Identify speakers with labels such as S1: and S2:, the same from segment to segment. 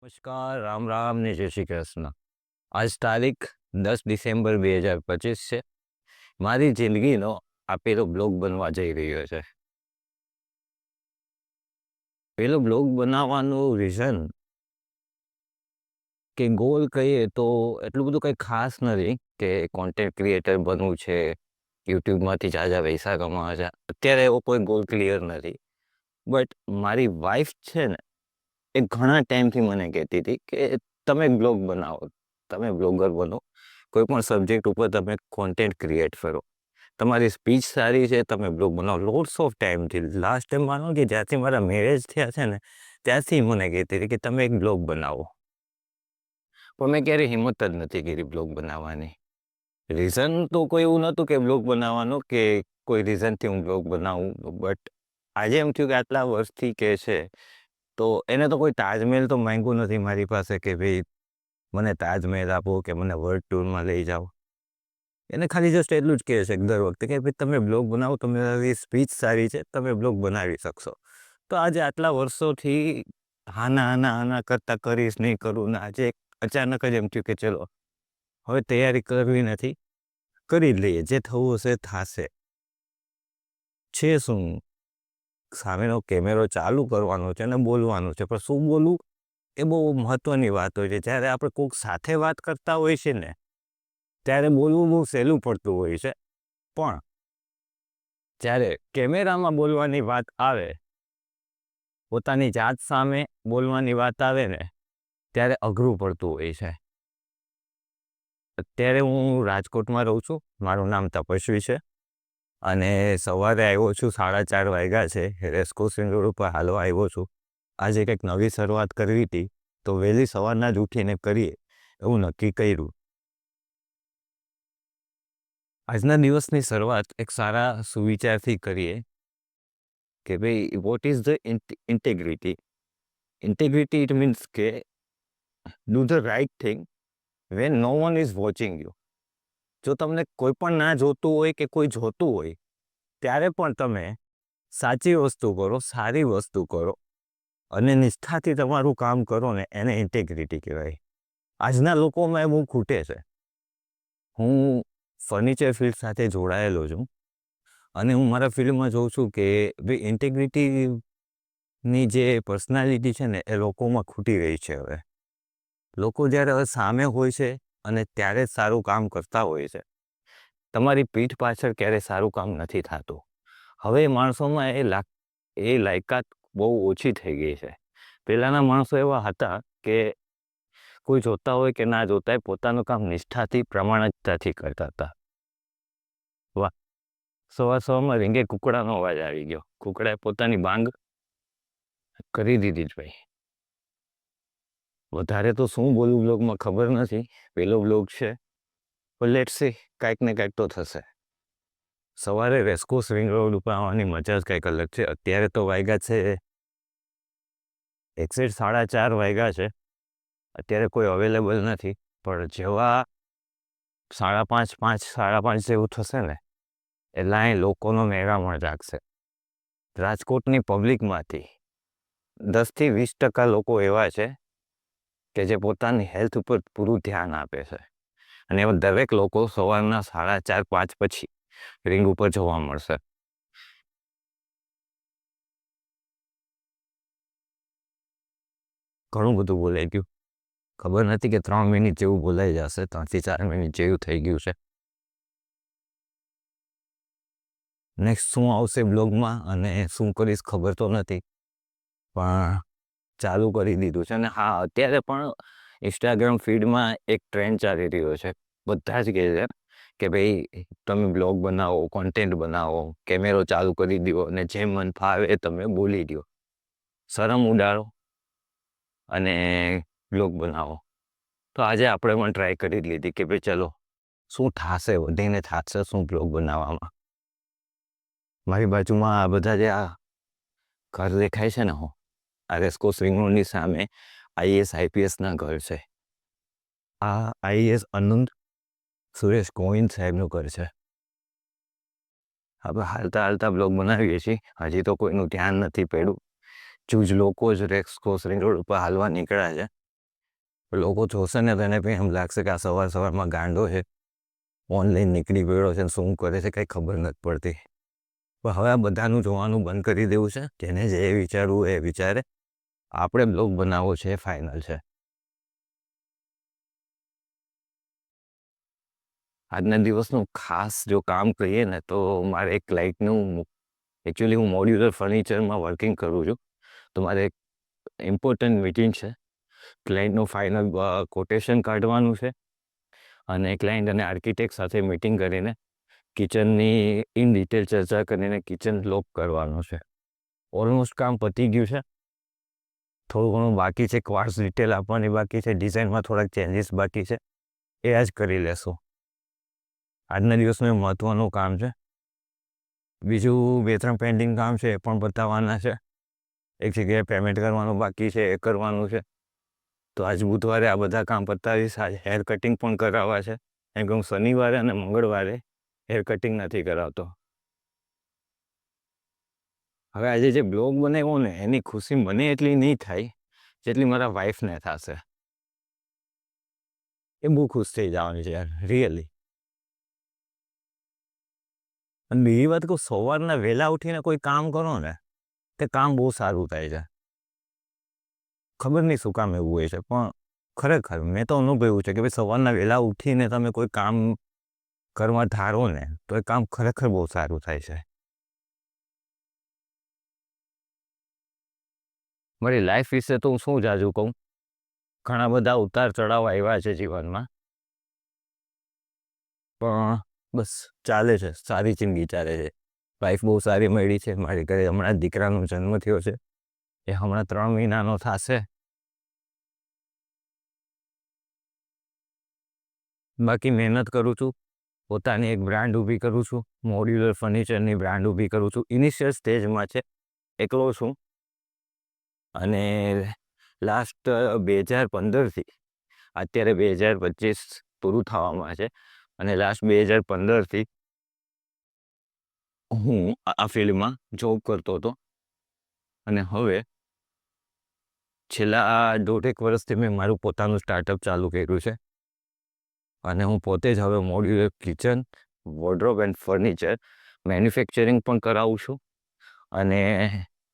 S1: નમસ્કાર, રામ રામ ને જય શ્રી કૃષ્ણ. આજ તારીખ 10 ડિસેમ્બર 2025 છે. મારી જિંદગીનો આ પેલો બ્લોગ બનવા જઈ રહ્યો છે. પેલો બ્લોગ બનાવવાનું રીઝન કે ગોલ કહીએ તો એટલું બધું કંઈ ખાસ નથી કે કોન્ટેન્ટ ક્રિએટર બનવું છે, યુટ્યુબમાંથી ઝાઝા પૈસા કમાવા છે. અત્યારે એવો કોઈ ગોલ ક્લિયર નથી. બટ મારી વાઈફ છે ને, એ ઘણા ટાઈમથી મને કહેતી હતી કે તમે બ્લોગ બનાવો, તમે બ્લોગર બનો, કોઈ પણ સબ્જેક્ટ ઉપર તમે કોન્ટેન્ટ ક્રિએટ કરો, તમારી સ્પીચ સારી છે, તમે બ્લોગ બનાવો. લોટ્સ ઓફ ટાઈમથી, લાસ્ટ ટાઈમ માનો કે જ્યાંથી મારા મેરેજ થયા છે ને ત્યાંથી મને કહેતી હતી કે તમે એક બ્લોગ બનાવો. પણ મેં ક્યારેય હિંમત જ નથી કરી બ્લોગ બનાવવાની. રીઝન તો કોઈ એવું નહોતું કે બ્લોગ બનાવવાનું, કે કોઈ રીઝનથી હું બ્લોગ બનાવું. બટ આજે એમ થયું કે આટલા વર્ષથી કે છે, તો એને તો કોઈ તાજમહેલ તો માંગ્યું નથી મારી પાસે કે ભાઈ મને તાજમહેલ આપો કે મને વર્લ્ડ ટૂરમાં લઈ જાઓ. એને ખાલી જસ્ટ એટલું જ કહે છે દર વખતે કે ભાઈ તમે બ્લોગ બનાવો, તમારી સ્પીચ સારી છે, તમે બ્લોગ બનાવી શકશો. તો આજે આટલા વર્ષોથી હાના હાના હાના કરતાં કરીશ નહીં કરું, ને આજે અચાનક જ એમ થયું કે ચલો હવે તૈયારી કરવી નથી, કરી જ લઈએ, જે થવું હશે થશે. છે શું, સામેનો કેમેરો ચાલુ કરવાનો છે અને બોલવાનું છે, પણ શું બોલવું એ બહુ મહત્ત્વની વાત હોય છે. જ્યારે આપણે કોઈક સાથે વાત કરતા હોય છે ને ત્યારે બોલવું બહુ સહેલું પડતું હોય છે, પણ જ્યારે કેમેરામાં બોલવાની વાત આવે, પોતાની જાત સામે બોલવાની વાત આવે ને, ત્યારે અઘરું પડતું હોય છે. અત્યારે હું રાજકોટમાં રહું છું, મારું નામ તપસ્વી છે, અને સવારે આવ્યો છું, 4:30 વાગ્યા છે, રેસકોર્સ રિંગ રોડ ઉપર હાલવા આવ્યો છું. આજે કંઈક નવી શરૂઆત કરવી હતી, તો વહેલી સવારના જ ઉઠીને કરીએ એવું નક્કી કર્યું. આજના દિવસની શરૂઆત એક સારા સુવિચારથી કરીએ કે ભાઈ what is the integrity. Integrity it means કે do the right thing when no one is watching you. જો તમને કોઈ પણ ના જોતું હોય કે કોઈ જોતું હોય ત્યારે પણ તમે સાચી વસ્તુ કરો, સારી વસ્તુ કરો અને નિષ્ઠાથી તમારું કામ કરો ને, એને ઇન્ટેગ્રિટી કહેવાય. આજના લોકોમાં એ બહુ ખૂટે છે. હું ફર્નિચર ફિલ્ડ સાથે જોડાયેલો છું, અને હું મારા ફિલ્ડમાં જોઉં છું કે ભાઈ ઇન્ટેગ્રિટીની જે પર્સનાલિટી છે ને એ લોકોમાં ખૂટી રહી છે. હવે લોકો જ્યારે હવે સામે હોય છે અને ત્યારે જ સારું કામ કરતા હોય છે. તમારી પીઠ પાછળ ક્યારેય સારું કામ નથી થતું. હવે માણસોમાં એ લાયકાત બહુ ઓછી થઈ ગઈ છે. પહેલાંના માણસો એવા હતા કે કોઈ જોતા હોય કે ના જોતા હોય, પોતાનું કામ નિષ્ઠાથી, પ્રમાણિકતાથી કરતા હતા. વાહ, સવારમાં રીંગે કુકડાનો અવાજ આવી ગયો. કુકડાએ પોતાની બાંગ કરી દીધી જ ભાઈ. વધારે તો શું બોલું બ્લોગમાં ખબર નથી, પેલો બ્લોગ છે, પણ લેટ્સ સી, કાંઈક ને કાંઈક તો થશે. સવારે રેસકોર્સ રિંગ રોડ ઉપર આવવાની મજા જ કંઈક અલગ છે. અત્યારે તો વાગ્યા છે એક્ઝેક્ટ 4:30 વાગ્યા છે. અત્યારે કોઈ અવેલેબલ નથી, પણ જેવા 5:30, 5:30 જેવું થશે ને એટલે અહીં લોકોનો મેળામણ જાગશે. રાજકોટની પબ્લિકમાંથી 10-20% લોકો એવા છે કે જે પોતાની હેલ્થ ઉપર પૂરું ધ્યાન આપે છે, અને એવા દરેક લોકો સવારના 4:30, 5 પછી રિંગ ઉપર જોવા મળશે. ઘણું બધું બોલાઈ ગયું, ખબર નથી કે 3 મિનિટ જેવું બોલાઈ જશે, 3 થી 4 મિનિટ જેવું થઈ ગયું છે. નેક્સ્ટ શું આવશે બ્લોગમાં અને શું કરીશ ખબર તો નથી, પણ ચાલુ કરી દીધું છે. અને હા, અત્યારે પણ ઇન્સ્ટાગ્રામ ફીડમાં એક ટ્રેન્ડ ચાલી રહ્યો છે. બધા જ કહે છે કે ભાઈ તમે બ્લોગ બનાવો, કોન્ટેન્ટ બનાવો, કેમેરો ચાલુ કરી દો અને જે મન ફાવે એ તમે બોલી દો, શરમ ઉડાડો અને બ્લોગ બનાવો. તો આજે આપણે પણ ટ્રાય કરી લીધી કે ભાઈ ચલો શું થશે, વધીને થશે શું બ્લોગ બનાવવામાં. મારી બાજુમાં આ બધા જે આ ઘર દેખાય છે ને, આ રેસકોર્સ રિંગ રોડની સામે આઈએએસ આઈપીએસના ઘર છે. આ આઈએએસ અનંત સુરેશ ગોવિંદ સાહેબનું ઘર છે. આપણે હાલતા હાલતા બ્લોગ બનાવીએ છીએ, હજી તો કોઈનું ધ્યાન નથી પડ્યું. જૂજ લોકો જ રેસકોર્સ રિંગ રોડ ઉપર હાલવા નીકળ્યા છે. લોકો જોશે ને તો એને પણ એમ લાગશે કે આ સવારમાં ગાંડો છે, ઓનલાઈન નીકળી ગયો છે, શું કરે છે કંઈ ખબર નથી પડતી. પણ હવે આ બધાનું જોવાનું બંધ કરી દેવું છે. જેને જે વિચારવું એ વિચારે. આપણે બ્લોગ બનાવવો છે એ ફાઇનલ છે. આજના દિવસનું ખાસ જો કામ કહીએ ને તો મારે એક ક્લાઇન્ટનું, એકચ્યુઅલી હું મોડ્યુલર ફર્નિચરમાં વર્કિંગ કરું છું. તો મારે એક ઇમ્પોર્ટન્ટ મિટિંગ છે. ક્લાયન્ટનું ફાઇનલ કોટેશન કાઢવાનું છે અને ક્લાયન્ટ અને આર્કિટેક્ટ સાથે મિટિંગ કરીને કિચનની ઇન ડિટેલ ચર્ચા કરીને કિચન લોક કરવાનું છે. ઓલમોસ્ટ કામ પતી ગયું છે. થોડું ઘણું બાકી છે, ક્વાર્ટ્સ ડિટેલ આપવાની બાકી છે, ડિઝાઇનમાં થોડાક ચેન્જીસ બાકી છે, એ જ કરી લેશું. આજના દિવસનું એ મહત્ત્વનું કામ છે. બીજું 2-3 પેન્ડિંગ કામ છે, એ પણ બતાવવાના છે. એક જગ્યાએ પેમેન્ટ કરવાનું બાકી છે, એ કરવાનું છે. તો આજ બુધવારે આ બધા કામ પતાવીશ. આજે હેર કટિંગ પણ કરાવવા છે, કેમ કે હું શનિવારે અને મંગળવારે હેર કટિંગ નથી કરાવતો. હવે આજે જે બ્લોગ બનાવ્યો ને એની ખુશી મને એટલી નહીં થાય જેટલી મારા વાઈફને થશે. એ બહુ ખુશ થઈ જવાની છે યાર, રિયલી. અને બીજી વાત કહું, સવારના વહેલા ઉઠીને કોઈ કામ કરો ને તે કામ બહુ સારું થાય છે. ખબર નહીં શું કામ એવું હોય છે, પણ ખરેખર મેં તો અનુભવ્યું છે કે ભાઈ સવારના વહેલા ઉઠીને તમે કોઈ કામ કરવા ધારો ને તો એ કામ ખરેખર બહુ સારું થાય છે. મારી લાઈફ વિશે તો હું શું જાજુ કહું. ઘણા બધા ઉતાર ચઢાવ આવ્યા છે જીવનમાં, પણ બસ ચાલે છે, સારી જિંદગી ચાલે છે. વાઈફ બહુ સારી મળી છે. મારી ઘરે હમણાં જ દીકરાનો જન્મ થયો છે. એ હમણાં 3 મહિનાનો થશે. બાકી મહેનત કરું છું. પોતાની એક બ્રાન્ડ ઊભી કરું છું. મોડ્યુલર ફર્નિચરની બ્રાન્ડ ઊભી કરું છું. ઇનિશિયલ સ્ટેજમાં છે, એકલો છું. અને લાસ્ટ 2015થી અત્યારે 2025 પૂરું થવામાં છે. અને લાસ્ટ 2015થી હું આ ફિલ્ડમાં જોબ કરતો હતો. અને હવે છેલ્લા 1.5 વર્ષથી મેં મારું પોતાનું સ્ટાર્ટઅપ ચાલુ કર્યું છે. અને હું પોતે જ હવે modular kitchen, wardrobe and furniture manufacturing પણ કરાવું છું અને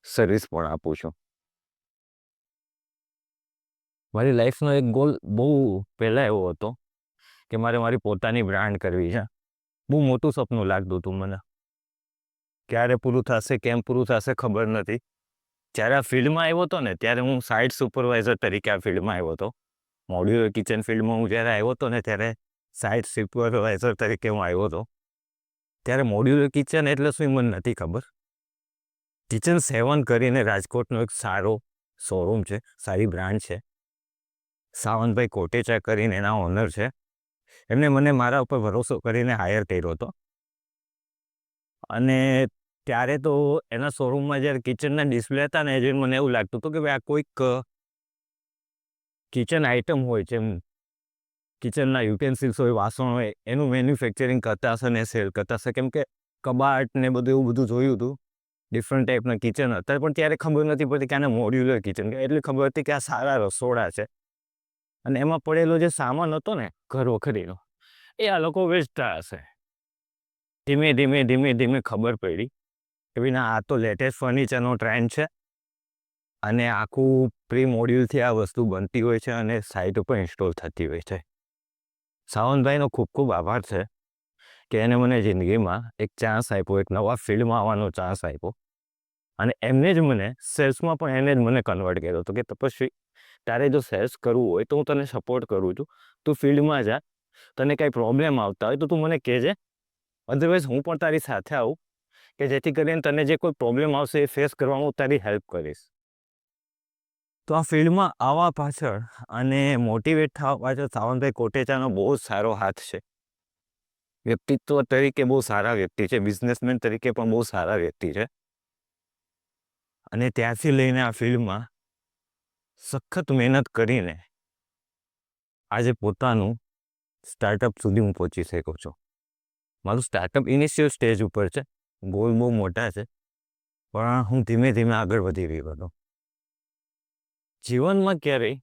S1: સર્વિસ પણ આપું છું. મારી લાઈફનો એક ગોલ બહુ પહેલાં એવો હતો કે મારે મારી પોતાની બ્રાન્ડ કરવી છે. બહુ મોટું સપનું લાગતું હતું મને. ક્યારે પૂરું થશે, કેમ પૂરું થશે ખબર નથી. જ્યારે આ ફિલ્ડમાં આવ્યો હતો ને ત્યારે હું સાઇટ સુપરવાઇઝર તરીકે આ ફિલ્ડમાં આવ્યો હતો. મોડ્યુલર કિચન ફિલ્ડમાં હું જ્યારે આવ્યો હતો ને ત્યારે સાઇટ સુપરવાઇઝર તરીકે હું આવ્યો હતો. ત્યારે મોડ્યુલર કિચન એટલે શું મને નથી ખબર. કિચન 7 કરીને રાજકોટનો એક સારો શોરૂમ છે, સારી બ્રાન્ડ છે. સાવંતભાઈ કોટેચા કરીને એના ઓનર છે. એમને મને મારા ઉપર ભરોસો કરીને હાયર કર્યો હતો. અને ત્યારે તો એના શોરૂમમાં જ્યારે કિચનના ડિસ્પ્લે હતા ને એ જોઈને મને એવું લાગતું હતું કે ભાઈ આ કોઈક કિચન આઇટમ હોય છે, કિચનના યુટેન્સિલ્સ હોય, વાસણ હોય, એનું મેન્યુફેક્ચરિંગ કરતા હશે ને સેલ કરતા હશે. કેમ કે કબાટ ને બધું એવું બધું જોયું હતું, ડિફરન્ટ ટાઈપના કિચન હતા, પણ ત્યારે ખબર નથી પડતી કે આને મોડ્યુલર કિચન કે એટલી ખબર હતી કે આ સારા રસોડા છે. અને એમાં પડેલો જે સામાન હતો ને ઘર વખરીનો, એ આ લોકો વેચતા હશે. ધીમે ધીમે ધીમે ધીમે ખબર પડી કે ભાઈ ના, આ તો લેટેસ્ટ ફર્નિચરનો ટ્રેન્ડ છે અને આખું પ્રી મોડ્યુલથી આ વસ્તુ બનતી હોય છે અને સાઇટ ઉપર ઇન્સ્ટોલ થતી હોય છે. સાવંતભાઈનો ખૂબ ખૂબ આભાર છે કે એને મને જિંદગીમાં એક ચાન્સ આપ્યો, એક નવા ફિલ્ડમાં આવવાનો ચાન્સ આપ્યો. અને એમને જ મને સેલ્સમાં પણ એને જ મને કન્વર્ટ કર્યો હતો કે તપસ્વી, તારે જો સેલ્સ કરવું હોય તો હું તને સપોર્ટ કરું છું, તું ફિલ્ડમાં જા. તને કાંઈ પ્રોબ્લેમ આવતા હોય તો તું મને કહેજે, અધરવાઇઝ હું પણ તારી સાથે આવું કે જેથી કરીને તને જે કોઈ પ્રોબ્લેમ આવશે એ ફેસ કરવામાં હું તારી હેલ્પ કરીશ. તો આ ફિલ્ડમાં આવવા પાછળ અને મોટિવેટ થવા પાછળ સાવંતભાઈ કોટેચાનો બહુ જ સારો હાથ છે. વ્યક્તિત્વ તરીકે બહુ સારા વ્યક્તિ છે, બિઝનેસમેન તરીકે પણ બહુ સારા વ્યક્તિ છે. અને ત્યાંથી લઈને આ ફિલ્ડમાં સખત મહેનત કરીને આજે પોતાનું સ્ટાર્ટઅપ સુધી હું પહોંચી શક્યો છું. મારું સ્ટાર્ટઅપ ઇનિશિયલ સ્ટેજ ઉપર છે, ગોલ બહુ મોટા છે, પણ હું ધીમે ધીમે આગળ વધી રહ્યો હતો. જીવનમાં ક્યારેય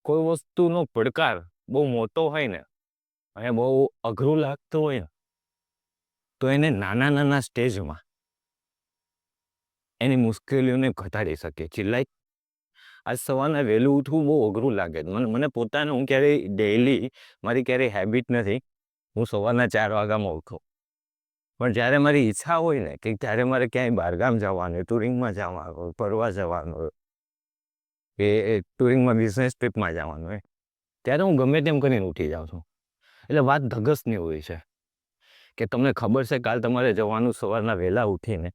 S1: કોઈ વસ્તુનો પડકાર બહુ મોટો હોય ને અને બહુ અઘરું લાગતું હોય ને તો એને નાના નાના સ્ટેજમાં એની મુશ્કેલીઓને ઘટાડી શકીએ છીએ. લાઈક આજ સવારના વહેલું ઉઠવું બહુ અઘરું લાગે છે મને પોતાને. હું ક્યારેય ડેઈલી મારી ક્યારેય હેબિટ નથી હું સવારના 4 વાગ્યામાં ઉઠું. પણ જ્યારે મારી ઈચ્છા હોય ને કે ત્યારે મારે ક્યાંય બહારગામ જવાનું હોય, ટુરિંગમાં જવાનું હોય, ફરવા જવાનું હોય કે ટુરિંગમાં બિઝનેસ ટ્રીપમાં જવાનું હોય, ત્યારે હું ગમે તેમ કરીને ઉઠી જાઉં છું. એટલે વાત ધગસની હોય છે કે તમને ખબર છે કાલ તમારે જવાનું સવારના વહેલા ઉઠીને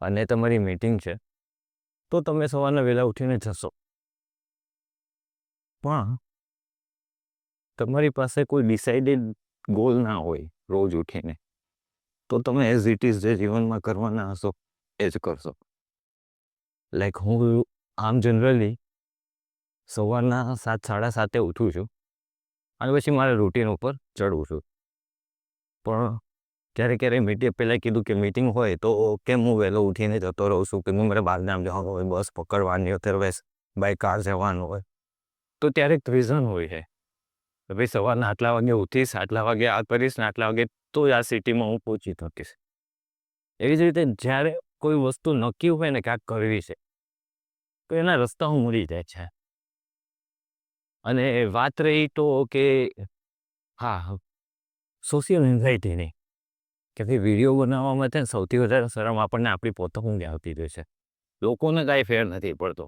S1: અને તમારી મીટિંગ છે, તો તમે સવારના વહેલા ઉઠીને જશો. પણ તમારી પાસે કોઈ ડિસાઇડેડ ગોલ ના હોય રોજ ઉઠીને, તો તમે એઝ ઇટ ઇઝ જે જીવનમાં કરવાના હશો એ જ કરશો. લાઈક હું આમ જનરલી સવારના 7, 7:30 ઉઠું છું અને પછી મારા રૂટીન ઉપર ચડું છું. પણ ક્યારેક પહેલાં કીધું કે મીટિંગ હોય તો કેમ હું વહેલો ઉઠીને જતો રહું છું, કે હું મારે બહારગામ જવાનું હોય, બસ પકડવાની હોય, અધરવાઇઝ બાય કાર જવાનું હોય, તો ત્યારે એક રીઝન હોય છે કે ભાઈ સવારના આટલા વાગે ઉઠીશ, આટલા વાગે આ કરીશ ને આટલા વાગે તો જ આ સિટીમાં હું પહોંચી શકીશ. એવી જ રીતે જ્યારે કોઈ વસ્તુ નક્કી હોય ને ક્યાંક કરવી છે તો એના રસ્તાઓ મળી જાય છે. અને વાત રહી તો કે હા, સોશિયલ એન્ઝાઇટીની, કે ભાઈ વિડીયો બનાવવામાં છે ને સૌથી વધારે શરમ આપણને આપણી પોતાની આવતી હોય છે. લોકોને કાંઈ ફેર નથી પડતો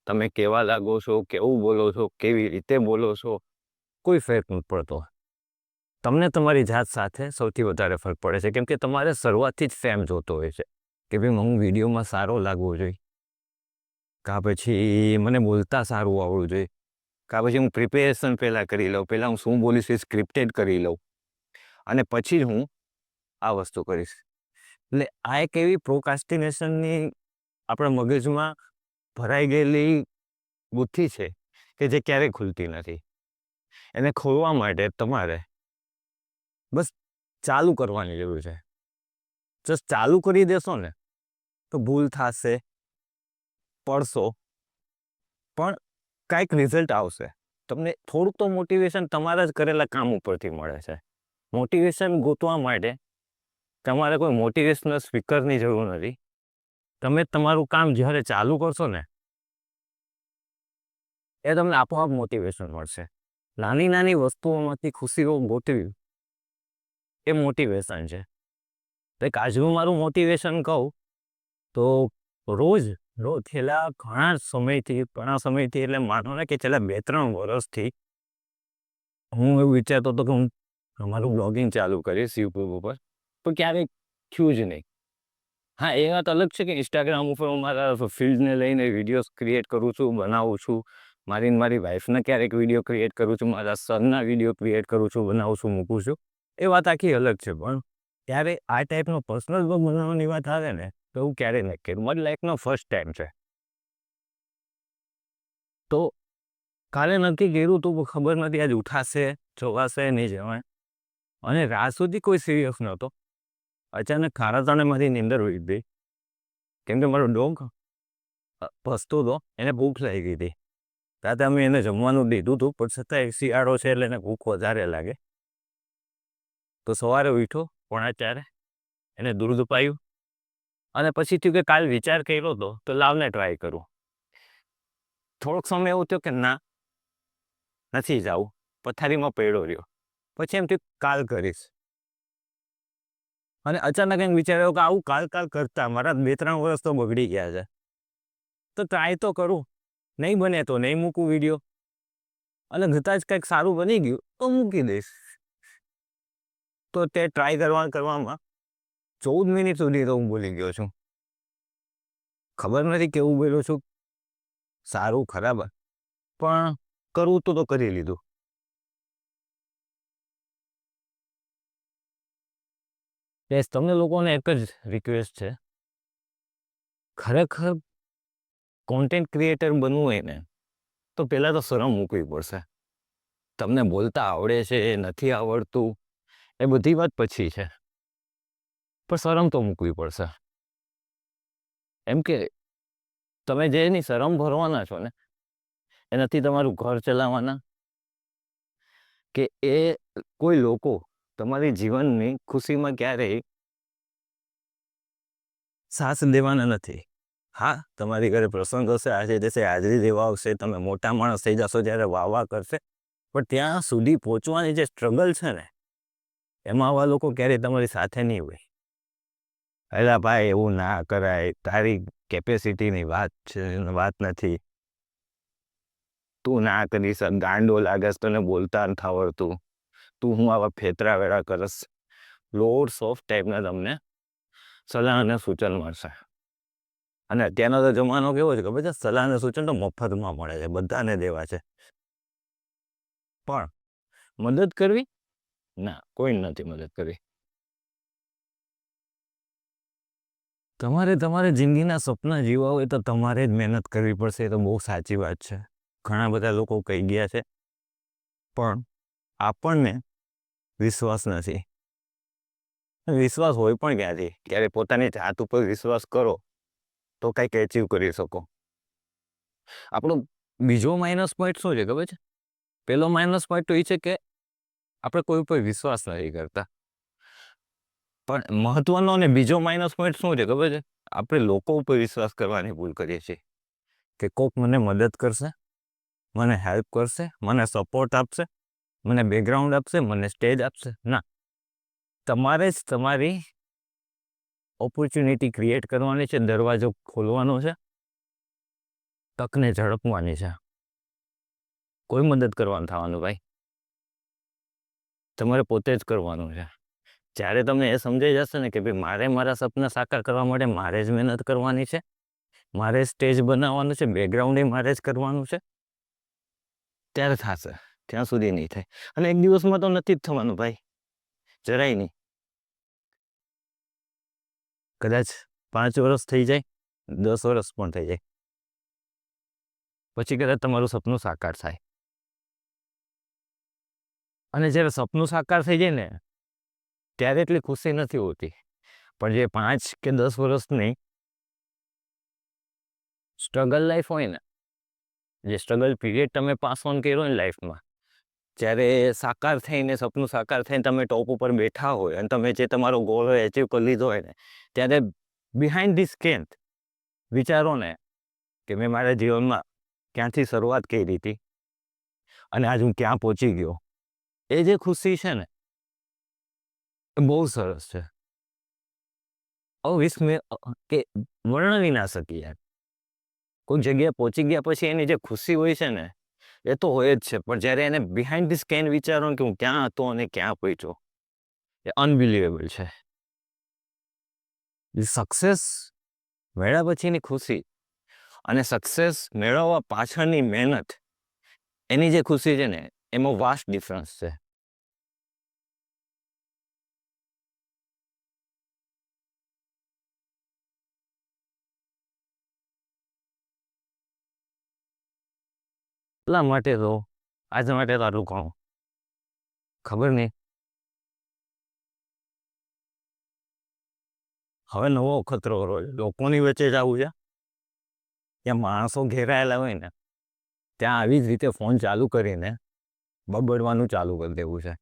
S1: તમે કેવા લાગો છો, કેવું બોલો છો, કેવી રીતે બોલો છો, કોઈ ફેર નથી પડતો. તમને તમારી જાત સાથે સૌથી વધારે ફરક પડે છે, કેમ કે તમારે શરૂઆતથી જ ફેમ જોતો હોય છે કે ભાઈ હું વિડીયોમાં સારો લાગવો જોઈએ, કાં પછી મને બોલતા સારું આવડવું જોઈએ, કાં પછી હું પ્રિપેરેશન પહેલાં કરી લઉં, પહેલાં હું શું બોલીશ એ સ્ક્રિપ્ટેડ કરી લઉં અને પછી જ હું આ વસ્તુ કરીશ. એટલે આ એક એવી પ્રોકાસ્ટિનેશનની આપણા મગજમાં ભરાઈ ગયેલી બુદ્ધિ છે કે જે ક્યારેય ખુલતી નથી. એને ખોલવા માટે તમારે બસ ચાલુ કરવાની જરૂર છે. જસ્ટ ચાલુ કરી દેશો ને તો ભૂલ થશે, પડશો, પણ કાંઈક રિઝલ્ટ આવશે. તમને થોડુંક તો મોટિવેશન તમારા જ કરેલા કામ ઉપરથી મળે છે. મોટિવેશન ગોતવા માટે તમારે કોઈ મોટિવેશનલ સ્પીકરની જરૂર નથી. તમે તમારું કામ જ્યારે ચાલુ કરશો ને એ તમને આપોઆપ મોટિવેશન મળશે. નાની નાની વસ્તુઓમાંથી ખુશીઓ ગોતવી એ મોટિવેશન છે. તો આજનું મારું મોટિવેશન કહું તો રોજ છેલ્લા ઘણા સમયથી એટલે માનો ને કે છેલ્લા 2-3 વર્ષથી હું એવું વિચારતો હતો કે હું મારું બ્લોગિંગ ચાલુ કરીશ યુટ્યુબ ઉપર, તો ક્યારેય થયું જ નહીં. હા, એ વાત અલગ છે કે ઇન્સ્ટાગ્રામ ઉપર હું મારા ફિલ્ડને લઈને વિડીયોઝ ક્રિએટ કરું છું, બનાવું છું. મારી વાઈફના ક્યારેક વિડીયો ક્રિએટ કરું છું, મારા સનના વિડીયો ક્રિએટ કરું છું, બનાવું છું, મૂકું છું. એ વાત આખી અલગ છે. પણ ત્યારે આ ટાઈપનો પર્સનલ બ્લોગ બનાવવાની વાત આવે ને તો હું ક્યારેય નથી કર્યું. મારી લાઈફનો ફર્સ્ટ ટાઈમ છે. તો કાલે નક્કી કર્યું તું ખબર નથી આજ ઉઠાશે, જવાશે, નહીં જવાય. અને રાત સુધી કોઈ સિરિયસ નહોતો. અચાનક ખારાતાને મારી નીંદર ઉડી ગઈ, કેમ કે મારો ડોગ ભસતો હતો, એને ભૂખ લાગી ગઈ હતી. રાતે અમે એને જમવાનું દીધું હતું, પણ છતાંય શિયાળો છે એટલે એને ભૂખ વધારે લાગે. તો સવારે ઉઠ્યો 3:45, એને દૂધ પાયું અને પછી થયું કે કાલ વિચાર કર્યો હતો તો લાવને ટ્રાય કરું. થોડોક સમય એવું થયો કે ના, નથી જવું, પથારીમાં પડ્યો રહ્યો. પછી એમ થયું કાલ કરીશ. અને અચાનક એમ વિચાર આવ્યો કે આવું કાલ કરતા મારા 2-3 વર્ષ તો બગડી ગયા છે, તો ટ્રાય તો કરું. નહીં બને તો નહીં મૂકું વિડીયો, અને જતાં જ કંઈક સારું બની ગયું તો મૂકી દઈશ. તો તે ટ્રાય કરવામાં 14 મિનિટ સુધી તો હું બોલી ગયો છું. ખબર નથી કેવું બોલ્યો છું, સારું ખરાબ, પણ કરવું તો કરી લીધું. યસ, તમને લોકોને એક જ રિક્વેસ્ટ છે, ખરેખર કોન્ટેન્ટ ક્રિએટર બનવું હોય ને તો પહેલાં તો શરમ મૂકવી પડશે. તમને બોલતા આવડે છે, નથી આવડતું, એ બધી વાત પછી છે, પણ શરમ તો મૂકવી પડશે. એમ કે તમે જેની શરમ ભરવાના છો ને, એનાથી તમારું ઘર ચલાવવાના, કે એ કોઈ લોકો તમારી જીવનની ખુશીમાં ક્યારેય સાથ દેવાના નથી. હા, તમારી ઘરે પ્રસંગ હશે, આજે જશે હાજરી દેવા આવશે, તમે મોટા માણસ થઈ જશો જ્યારે વાહ કરશે, પણ ત્યાં સુધી પહોંચવાની જે સ્ટ્રગલ છે ને, એમાં આવા લોકો ક્યારેય તમારી સાથે નહીં હોય. અલા ભાઈ, એવું ના કરાય, તારી કેપેસિટીની વાત નથી. તું ના કરીશ, ગાંડો લાગસ, તને બોલતા નથી આવડતું, તું હું આવા ફેતરા વેરા કરસ. લોડ્સ ઓફ ટાઈપના તમને સલાહ અને સૂચન મળશે. અને અત્યારનો તો જમાનો કેવો છે ખબર છે? સલાહ અને સૂચન તો મફતમાં મળે છે, બધાને દેવા છે. પણ મદદ કરવી, ના, કોઈ નથી મદદ કરવી. તમારે જિંદગીના સપના જીવવા હોય તો તમારે જ મહેનત કરવી પડશે. એ તો બહુ સાચી વાત છે. ઘણા બધા લોકો કહી ગયા છે, પણ આપણને વિશ્વાસ નથી. વિશ્વાસ હોય પણ ક્યાંથી? ત્યારે પોતાની જાત ઉપર વિશ્વાસ કરો તો કંઈક એચીવ કરી શકો. આપણો બીજો માઇનસ પોઈન્ટ શું છે ખબર છે? પેલો માઇનસ પોઈન્ટ તો એ છે કે આપણે કોઈ ઉપર વિશ્વાસ નથી કરતા. પણ મહત્વનો અને બીજો માઇનસ પોઈન્ટ શું છે ખબર છે? આપણે લોકો ઉપર વિશ્વાસ કરવાની ભૂલ કરીએ છીએ. કે કોક મને મદદ કરશે, મને હેલ્પ કરશે, મને સપોર્ટ આપશે, મને બેકગ્રાઉન્ડ આપશે, મને સ્ટેજ આપશે. ના, તમારે જ તમારી ઓપોર્ચ્યુનિટી ક્રિએટ કરવાની છે, દરવાજો ખોલવાનો છે, તકને ઝડપવાની છે. કોઈ મદદ કરવાનું થવાનું ભાઈ, તમારે પોતે જ કરવાનું છે. જ્યારે તમને એ સમજાઈ જશે ને કે ભાઈ મારે મારા સપના સાકાર કરવા માટે મારે જ મહેનત કરવાની છે, મારે સ્ટેજ બનાવવાનું છે, બેકગ્રાઉન્ડ મારે જ કરવાનું છે, ત્યારે થશે. ત્યાં સુધી નહીં થાય. અને એક દિવસમાં તો નથી જ થવાનું ભાઈ, જરાય નહીં. કદાચ 5 વર્ષ થઈ જાય, 10 વર્ષ પણ થઈ જાય, પછી કદાચ તમારું સપનું સાકાર થાય. અને જ્યારે સપનું સાકાર થઈ જાય ને, ત્યારે એટલી ખુશી નથી હોતી. પણ જે 5 કે 10 વર્ષની સ્ટ્રગલ લાઈફ હોય ને, જે સ્ટ્રગલ પીરિયડ તમે પાસ ઓન કર્યો ને લાઈફમાં, જ્યારે સાકાર થઈને, સપનું સાકાર થઈને તમે ટોપ ઉપર બેઠા હોય અને તમે જે તમારો ગોલ હોય એચીવ કરી લીધો હોય ને, ત્યારે બિહાઇન્ડ ધીસ સ્કેન્થ વિચારો ને કે મેં મારા જીવનમાં ક્યાંથી શરૂઆત કરી હતી અને આજ હું ક્યાં પહોંચી ગયો. એ જે ખુશી છે ને, એ બહુ સરસ છે. અવિસ્મરણીય, કે વર્ણવી ના શકીએ યાર. કોઈ જગ્યાએ પહોંચી ગયા પછી એની જે ખુશી હોય છે ને, એ તો હોય જ છે. પણ જ્યારે એને બિહાઇન્ડ ધી સ્કેન વિચારો કે હું ક્યાં હતો અને ક્યાં પહોંચ્યો, એ અનબિલિવેબલ છે. સક્સેસ મેળવ્યા પછીની ખુશી અને સક્સેસ મેળવવા પાછળની મહેનત, એની જે ખુશી છે ને, એમાં વાસ્ટ ડિફરન્સ છે. એટલા માટે તો આજ માટે તો આટલું ઘણું. ખબર નહીં, હવે નવો ખતરો લોકોની વચ્ચે જ આવું છે. ત્યાં માણસો ઘેરાયેલા હોય ને, ત્યાં આવી જ રીતે ફોન ચાલુ કરીને બબડવાનું ચાલુ કરી દેવું છે.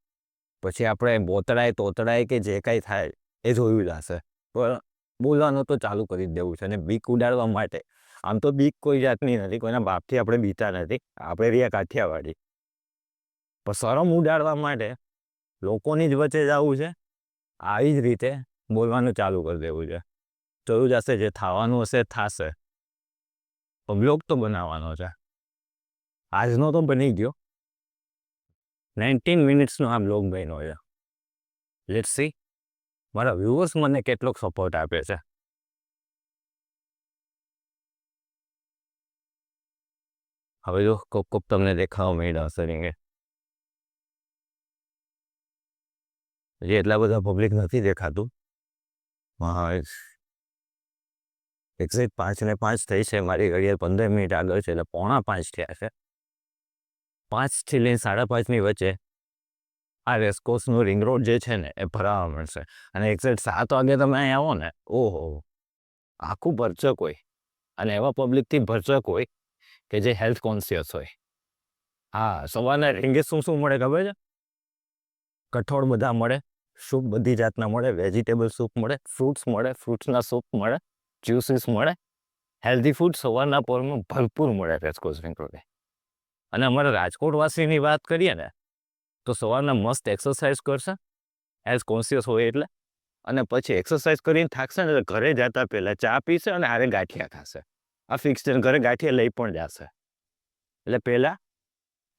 S1: પછી આપણે તોતડાય કે જે કાંઈ થાય એ જોયું જ હશે, પણ બોલવાનું તો ચાલુ કરી જ દેવું છે. અને બીક ઉડાડવા માટે, આમ તો બીક કોઈ જાતની નથી, કોઈના બાપથી આપણે બીતા નથી, આપણે રહ્યા કાઠિયાવાડી. પણ શરમ ઉડાડવા માટે લોકોની જ વચ્ચે જ આવું છે, આવી જ રીતે બોલવાનું ચાલુ કરી દેવું છે. જોયું જશે, જે થવાનું હશે થશે. બ્લોગ તો બનાવવાનો છે. આજનો તો બની ગયો, 19 મિનિટ્સનો આ બ્લોગ બન્યો છે. લેટ્સ સી મારા વ્યુઅર્સ મને કેટલોક સપોર્ટ આપે છે. હવે જો કોક તમને દેખાવા મળ્યા હશે રીંગે, હજી એટલા બધા પબ્લિક નથી દેખાતું. હા, એક્ઝેક્ટ 5:05 થઈ છે. મારી ઘડિયાળ 15 મિનિટ આગળ છે, એટલે 4:45 થયા છે. 5 થી લઈને 5:30ની વચ્ચે આ રેસકોર્સનો રિંગ રોડ જે છે ને, એ ભરાવા મળશે. અને એક્ઝેક્ટ 7 વાગે તમે અહીં આવો ને, ઓહો, આખું ભરચક હોય. અને એવા પબ્લિકથી ભરચક હોય કે જે હેલ્થ કોન્શિયસ હોય. હા, સવારના રીંગે શું મળે ખબર છે? કઠોળ બધા મળે, સૂપ બધી જાતના મળે, વેજીટેબલ સૂપ મળે, ફ્રૂટ્સના સૂપ મળે, જ્યુસીસ મળે, હેલ્ધી ફૂડ સવારના પહોરમાં ભરપૂર મળે રેસકોર્સ રિંગ રોડે. અને અમારા રાજકોટવાસીની વાત કરીએ ને તો સવારના મસ્ત એક્સરસાઇઝ કરશે, હેલ્થ કોન્શિયસ હોય એટલે, અને પછી એક્સરસાઇઝ કરીને થાકશે ને એટલે ઘરે જતા પહેલાં ચા પીશે અને હારે ગાંઠિયા ખાશે. આ ફિક્સ છે. ઘરે ગાંઠિયા લઈ પણ જશે. એટલે પહેલાં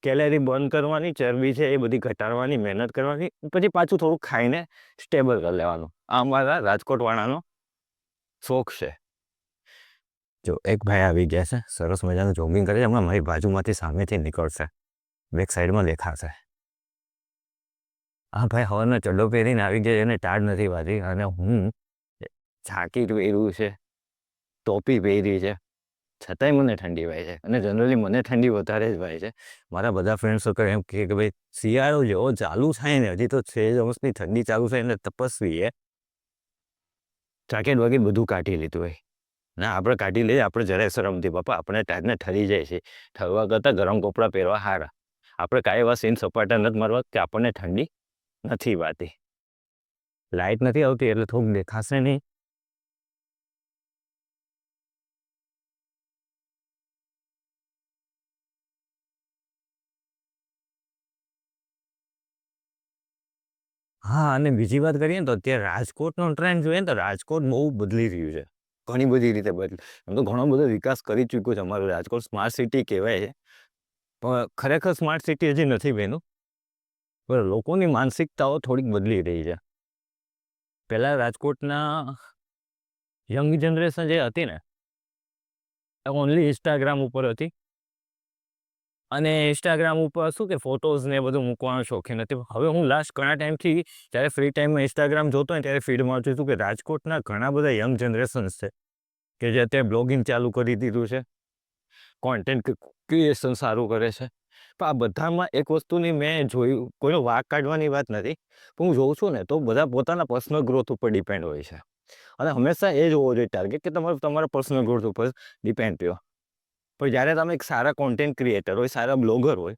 S1: કેલેરી બર્ન કરવાની, ચરબી છે એ બધી ઘટાડવાની મહેનત કરવાની, પછી પાછું થોડુંક ખાઈને સ્ટેબલ કરી લેવાનું. આ અમારા રાજકોટવાળાનો શોખ છે. જો એક ભાઈ આવી ગયા છે, સરસ મજાનું જોગિંગ કરે છે, હમણાં મારી બાજુમાંથી સામેથી નીકળશે, બેક સાઈડમાં દેખાશે. હા ભાઈ હવાનો ચડ્ડો પહેરીને આવી ગયા, એને ટાળ નથી વાતી, અને હું જાકીટ પહેર્યું છે, ટોપી પહેરી છે, છતાંય મને ઠંડી વાય છે. અને જનરલી મને ઠંડી વધારે જ વાય છે. મારા બધા ફ્રેન્ડ સર્કલ એમ કહે કે ભાઈ શિયાળો જેવો ચાલુ થાય ને, હજી તો 6 ઠંડી ચાલુ થાય એટલે તપસ્વી એ જાકેટ વાકેટ બધું કાઢી લીધું હોય. ના, આપણે કાઢી લઈએ, આપણે જરાય શરમ નથી બાપા, આપણે ટાઢને ઠરી જાય છે. ઠરવા કરતાં ગરમ કપડાં પહેરવા સારા. આપણે કાંઈ એવા સીન સપાટા નથી મારવા કે આપણને ઠંડી નથી વાતી. લાઇટ નથી આવતી એટલે થોડુંક દેખાશે નહીં. હા, અને બીજી વાત કરીએ ને તો અત્યારે રાજકોટનો ટ્રેન્ડ જોઈએ ને તો રાજકોટ બહુ બદલી રહ્યું છે. ઘણી બધી રીતે બદલી. એમ તો ઘણો બધો વિકાસ કરી ચૂક્યો છે. અમારું રાજકોટ સ્માર્ટ સિટી કહેવાય છે. પણ ખરેખર સ્માર્ટ સિટી હજી નથી બન્યું. પણ લોકોની માનસિકતાઓ થોડીક બદલી રહી છે. પહેલાં રાજકોટના યંગ જનરેશન જે હતી ને એ ઓનલી ઇન્સ્ટાગ્રામ ઉપર હતી. અને ઇન્સ્ટાગ્રામ ઉપર શું કે ફોટોઝ ને બધું મૂકવાનો શોખીન નથી. હવે હું લાસ્ટ ઘણા ટાઈમથી જ્યારે ફ્રી ટાઈમમાં ઇન્સ્ટાગ્રામ જોતો હોય ત્યારે ફીડમાં જોયું હતું કે રાજકોટના ઘણા બધા યંગ જનરેશન્સ છે કે જે અત્યારે બ્લોગિંગ ચાલુ કરી દીધું છે, કોન્ટેન્ટ ક્રિએશન સારું કરે છે. પણ આ બધામાં એક વસ્તુની મેં જોયું, કોઈનો વાંક કાઢવાની વાત નથી, પણ હું જોઉં છું ને તો બધા પોતાના પર્સનલ ગ્રોથ ઉપર ડિપેન્ડ હોય છે. અને હંમેશા એ જ હોવો જોઈએ ટાર્ગેટ કે તમારા પર્સનલ ગ્રોથ ઉપર ડિપેન્ડ થયો. પણ જ્યારે તમે એક સારા કોન્ટેન્ટ ક્રિએટર હોય, સારા બ્લોગર હોય,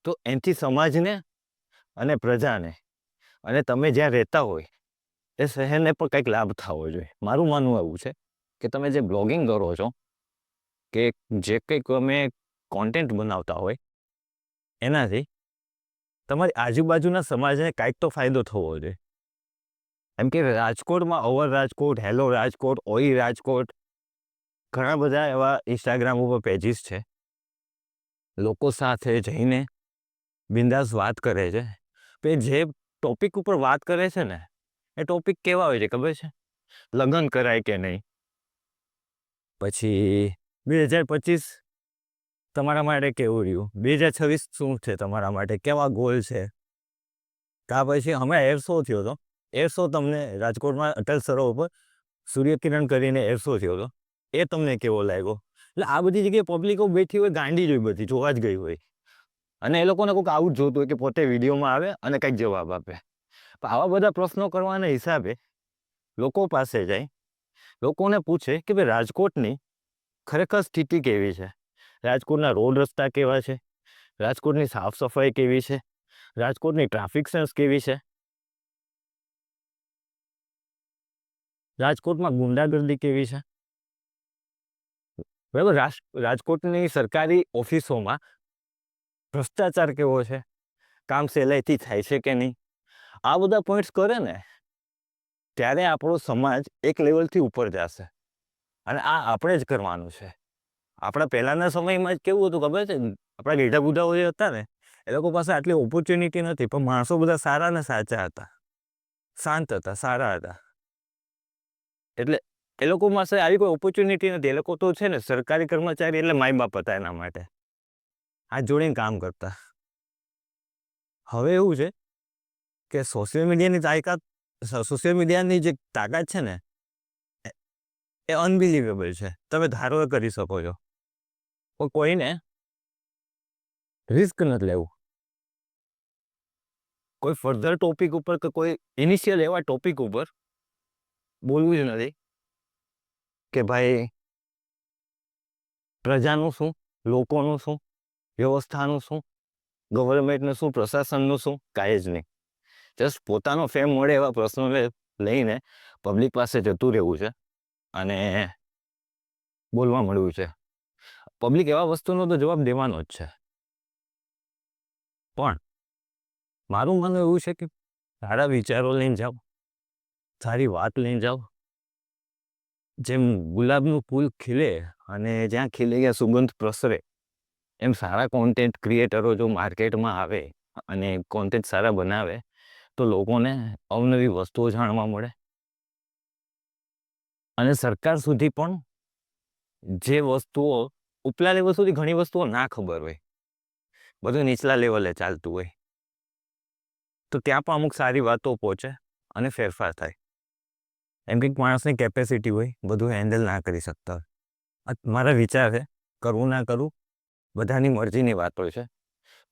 S1: તો એનાથી સમાજને અને પ્રજાને અને તમે જ્યાં રહેતા હોય એ શહેરને પણ કંઈક લાભ થવો જોઈએ. મારું માનવું એવું છે કે તમે જે બ્લોગિંગ કરો છો કે જે કંઈક તમે કોન્ટેન્ટ બનાવતા હોય એનાથી તમારી આજુબાજુના સમાજને કાંઈક તો ફાયદો થવો જોઈએ. એમ કે રાજકોટમાં અવર રાજકોટ, હેલો રાજકોટ, ઓઈ રાજકોટ, ઘણા બધા એવા ઇન્સ્ટાગ્રામ ઉપર પેજીસ છે. લોકો સાથે જઈને બિંદાસ વાત કરે છે. પછી જે ટોપિક ઉપર વાત કરે છે ને એ ટોપિક કેવા હોય છે ખબર છે? લગ્ન કરાય કે નહીં, પછી 2025 તમારા માટે કેવું રહ્યું, 2026 શું છે તમારા માટે, કેવા ગોલ છે. કાં પછી હમણાં એર શો થયો હતો. એર શો તમને રાજકોટમાં અટલ સરોવર પર સૂર્યકિરણ કરીને એર શો થયો હતો, એ તમને કેવો લાગ્યો? એટલે આ બધી જગ્યાએ પબ્લિકો બેઠી હોય, ગાંડી જ હોય, બધી જોવા જ ગઈ હોય, અને એ લોકોને કોઈક આવું જ જોતું હોય કે પોતે વિડીયોમાં આવે અને કંઈક જવાબ આપે. પણ આવા બધા પ્રશ્નો કરવાના હિસાબે લોકો પાસે જાય, લોકોને પૂછે કે ભાઈ રાજકોટની ખરેખર સ્થિતિ કેવી છે, રાજકોટના રોડ રસ્તા કેવા છે, રાજકોટની સાફ સફાઈ કેવી છે, રાજકોટની ટ્રાફિક સેન્સ કેવી છે, રાજકોટમાં ગુંડાગર્દી કેવી છે, બરાબર, રાજકોટની સરકારી ઓફિસોમાં ભ્રષ્ટાચાર કેવો છે, કામ સહેલાઈથી થાય છે કે નહીં. આ બધા પોઈન્ટ્સ કરે ને ત્યારે આપણો સમાજ એક લેવલથી ઉપર જશે. અને આ આપણે જ કરવાનું છે. આપણા પહેલાંના સમયમાં જ કેવું હતું ખબર છે? આપણા ગેઢા બુઢાઓ જે હતા ને એ લોકો પાસે આટલી ઓપોર્ચ્યુનિટી નથી, પણ માણસો બધા સારા ને સાચા હતા, શાંત હતા, સારા હતા. એટલે એ લોકો પાસે આવી કોઈ ઓપોર્ચ્યુનિટી નથી. એ લોકો તો છે ને સરકારી કર્મચારી એટલે માય બાપ હતા એના માટે, હાથ જોડીને કામ કરતા. હવે એવું છે કે સોશિયલ મીડિયાની જે તાકાત છે ને એ અનબિલિવેબલ છે. તમે ધારો એ કરી શકો છો, પણ કોઈને રિસ્ક નથી લેવું. કોઈ ફર્ધર ટોપિક ઉપર કે કોઈ ઇનિશિયલ એવા ટોપિક ઉપર બોલવું જ નથી કે ભાઈ પ્રજાનું શું, લોકોનું શું, વ્યવસ્થાનું શું, ગવર્મેન્ટનું શું, પ્રશાસનનું શું, કાંઈ જ નહીં. જસ્ટ પોતાનો ફેમ મળે એવા પ્રશ્નોને લઈને પબ્લિક પાસે જતું રહેવું છે અને બોલવા મળ્યું છે. પબ્લિક એવા વસ્તુનો તો જવાબ દેવાનો જ છે. પણ મારું માનવું એવું છે કે સારા વિચારો લઈને જાઓ, સારી વાત લઈને જાઓ. જેમ ગુલાબનું ફૂલ ખીલે અને જ્યાં ખીલે ત્યાં સુગંધ પ્રસરે, એમ સારા કોન્ટેન્ટ ક્રિએટરો જો માર્કેટમાં આવે અને કોન્ટેન્ટ સારા બનાવે તો લોકોને અવનવી વસ્તુઓ જાણવા મળે અને સરકાર સુધી પણ જે વસ્તુઓ ઉપલા લેવલ સુધી ઘણી વસ્તુઓ ના ખબર હોય, બધું નીચલા લેવલે ચાલતું હોય, તો ત્યાં પણ અમુક સારી વાતો પહોંચે અને ફેરફાર થાય. એમ કંઈક માણસની કેપેસિટી હોય, બધું હેન્ડલ ના કરી શકતા હોય. મારા વિચાર છે, કરવું ના કરવું બધાની મરજીની વાત હોય છે.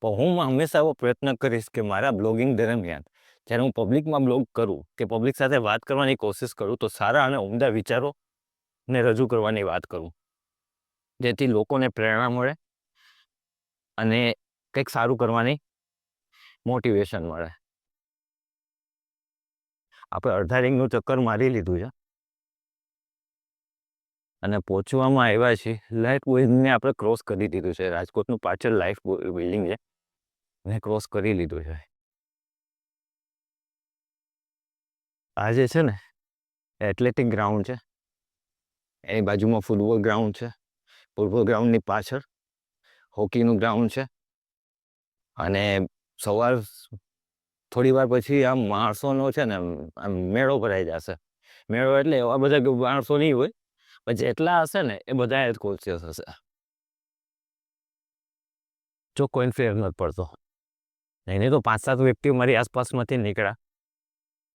S1: પણ હું હંમેશા એવો પ્રયત્ન કરીશ કે મારા બ્લોગિંગ દરમિયાન જ્યારે હું પબ્લિકમાં બ્લોગ કરું કે પબ્લિક સાથે વાત કરવાની કોશિશ કરું તો સારા અને ઉમદા વિચારોને રજૂ કરવાની વાત કરું, જેથી લોકોને પ્રેરણા મળે અને કંઈક સારું કરવાની મોટિવેશન મળે. આપણે અડધા રિંગનું ચક્કર મારી લીધું છે અને પહોંચવામાં આવ્યા છીએ. લાઈફ બોયને આપણે ક્રોસ કરી દીધું છે. રાજકોટનું પાછળ લાઈફ બિલ્ડિંગ છે, એને ક્રોસ કરી લીધું છે. આ જે છે ને એથ્લેટિક ગ્રાઉન્ડ છે, એની બાજુમાં ફૂટબોલ ગ્રાઉન્ડ છે, ફૂટબોલ ગ્રાઉન્ડની પાછળ હોકીનું ગ્રાઉન્ડ છે અને સવાર થોડી વાર પછી આમ માણસોનો છે ને આમ મેળો ભરાઈ જશે. મેળો એટલે એવા બધા માણસો નહીં હોય, પણ જેટલા હશે ને એ બધા જ કોન્શિયસ હશે. જો કોઈને ફેર નથી પડતો, નહીં તો 5-7 વ્યક્તિઓ મારી આસપાસમાંથી નીકળ્યા,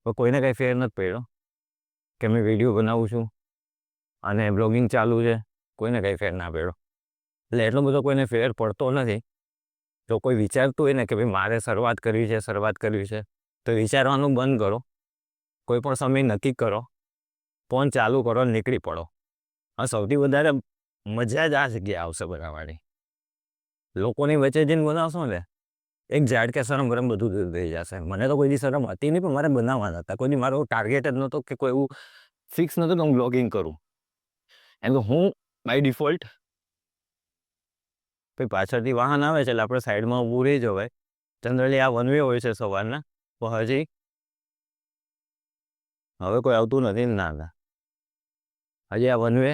S1: પણ કોઈને કંઈ ફેર નથી પડ્યો કે મેં વિડીયો બનાવું છું અને બ્લોગિંગ ચાલુ છે, કોઈને કંઈ ફેર ના પડ્યો. એટલે એટલો બધો કોઈને ફેર પડતો નથી. જો કોઈ વિચારતું હોય ને કે ભાઈ મારે શરૂઆત કરવી છે, તો વિચારવાનું બંધ કરો. કોઈ પણ સમય નક્કી કરો, ફોન ચાલુ કરો, નીકળી પડો. અને સૌથી વધારે મજા જ આ જગ્યાએ આવશે બનાવવાની. લોકોની વચ્ચે જઈને બનાવશો ને, એક ઝાડ કે શરમ ગરમ બધું દૂર થઈ જશે. મને તો કોઈ દી શરમ હતી નહીં, પણ મારે બનાવવાના હતા. કોઈ દી મારો ટાર્ગેટ જ નહોતો કે કોઈ એવું ફિક્સ નહોતું કે હું બ્લોગિંગ કરું. એમ તો હું બાય ડિફોલ્ટ ભાઈ પાછળથી વાહન આવે છે એટલે આપણે સાઈડમાં ઊભું રહી જવાય. જનરલી આ વન વે હોય છે સવારના, પણ હજી હવે કોઈ આવતું નથી. ના, હજી આ વન વે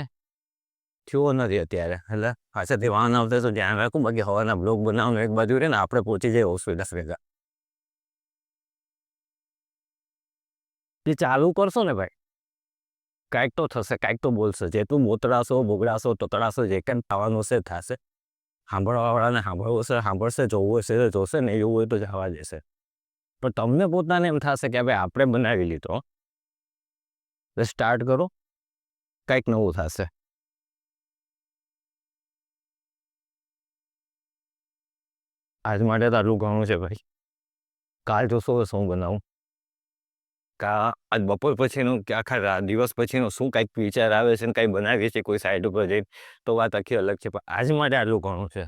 S1: થયો નથી અત્યારે. એટલે પાછળથી વાહન આવતા તો ધ્યાન રાખું. બાકી હવાના બ્લોગ બનાવવાનું એક બાજુ રહે ને, આપણે પહોંચી જઈએ હોસ્પિટલ ભેગા. જે ચાલુ કરશો ને ભાઈ, કાંઈક તો થશે, કાંઈક તો બોલશે. જેટલું બોતરાશો, બોગડાશો, તતડાશો, જે કંઈ થવાનું હશે થશે. સાંભળવાવાળાને સાંભળવું હશે સાંભળશે, જોવું હશે તો જોશે, ને એવું હોય તો જવા દેશે. પણ તમને પોતાને એમ થશે કે ભાઈ આપણે બનાવી લીધો, એટલે સ્ટાર્ટ કરો, કંઈક નવું થશે. આજ માટે તો આટલું ઘણું છે ભાઈ. કાલ જોશો શું બનાવું. આજ બપોર પછીનું કે આખા દિવસ પછીનું શું કાંઈક વિચાર આવે છે ને કાંઈ બનાવીએ છીએ કોઈ સાઈડ ઉપર જઈને, તો વાત આખી અલગ છે. પણ આજ માટે આટલું ઘણું છે.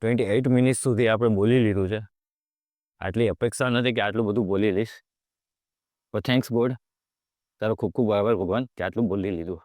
S1: 28 મિનિટ સુધી આપણે બોલી લીધું છે. આટલી અપેક્ષા નથી કે આટલું બધું બોલી લઈશ, પણ થેન્ક્સ ગોડ, તારો ખૂબ ખૂબ આભાર ભગવાન કે આટલું બોલી લીધું.